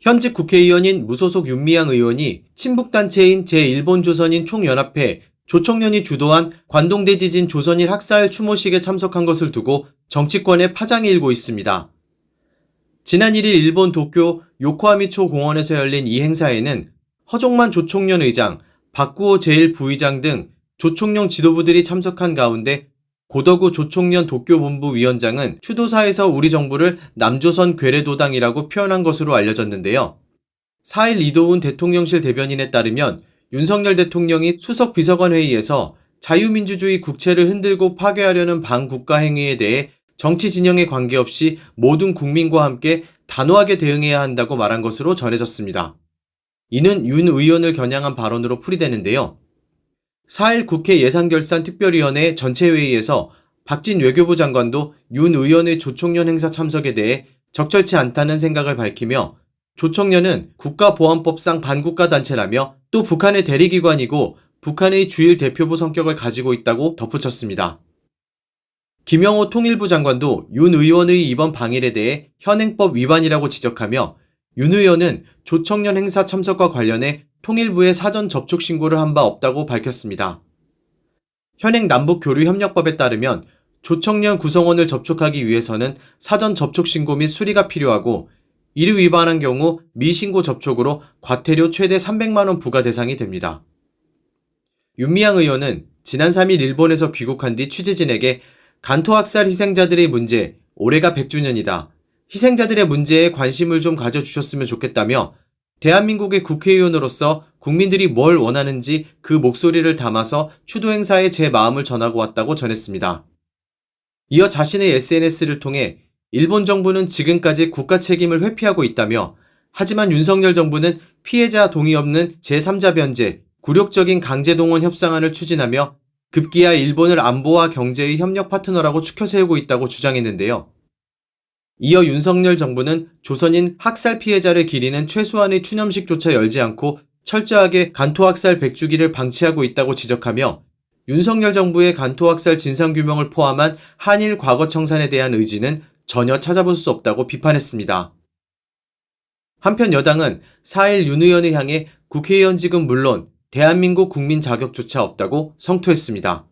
현직 국회의원인 무소속 윤미향 의원이 친북단체인 제1본조선인 총연합회 조총련이 주도한 관동대 지진 조선일 학살 추모식에 참석한 것을 두고 정치권에 파장이 일고 있습니다. 지난 1일 일본 도쿄 요코하미초 공원에서 열린 이 행사에는 허종만 조총련 의장, 박구호 제1부의장 등 조총련 지도부들이 참석한 가운데 고덕우 조총련 도쿄본부 위원장은 추도사에서 우리 정부를 남조선 괴뢰도당이라고 표현한 것으로 알려졌는데요. 4일 이도훈 대통령실 대변인에 따르면 윤석열 대통령이 수석 비서관 회의에서 자유민주주의 국채를 흔들고 파괴하려는 반국가 행위에 대해 정치 진영에 관계없이 모든 국민과 함께 단호하게 대응해야 한다고 말한 것으로 전해졌습니다. 이는 윤 의원을 겨냥한 발언으로 풀이되는데요. 4일 국회 예산결산특별위원회 전체회의에서 박진 외교부 장관도 윤 의원의 조총련 행사 참석에 대해 적절치 않다는 생각을 밝히며 조총련은 국가보안법상 반국가 단체라며 또 북한의 대리기관이고 북한의 주일 대표부 성격을 가지고 있다고 덧붙였습니다. 김영호 통일부 장관도 윤 의원의 이번 방일에 대해 현행법 위반이라고 지적하며 윤 의원은 조총련 행사 참석과 관련해 통일부에 사전 접촉 신고를 한 바 없다고 밝혔습니다. 현행 남북교류협력법에 따르면 조총련 구성원을 접촉하기 위해서는 사전 접촉 신고 및 수리가 필요하고 이를 위반한 경우 미신고 접촉으로 과태료 최대 300만 원 부과 대상이 됩니다. 윤미향 의원은 지난 3일 일본에서 귀국한 뒤 취재진에게 간토학살 희생자들의 문제, 올해가 100주년이다. 희생자들의 문제에 관심을 좀 가져주셨으면 좋겠다며 대한민국의 국회의원으로서 국민들이 뭘 원하는지 그 목소리를 담아서 추도 행사에 제 마음을 전하고 왔다고 전했습니다. 이어 자신의 SNS를 통해 일본 정부는 지금까지 국가 책임을 회피하고 있다며 하지만 윤석열 정부는 피해자 동의 없는 제3자 변제, 굴욕적인 강제동원 협상안을 추진하며 급기야 일본을 안보와 경제의 협력 파트너라고 추켜 세우고 있다고 주장했는데요. 이어 윤석열 정부는 조선인 학살 피해자를 기리는 최소한의 추념식조차 열지 않고 철저하게 간토학살 100주기를 방치하고 있다고 지적하며 윤석열 정부의 간토학살 진상규명을 포함한 한일 과거 청산에 대한 의지는 전혀 찾아볼 수 없다고 비판했습니다. 한편 여당은 4일 윤 의원을 향해 국회의원직은 물론 대한민국 국민 자격조차 없다고 성토했습니다.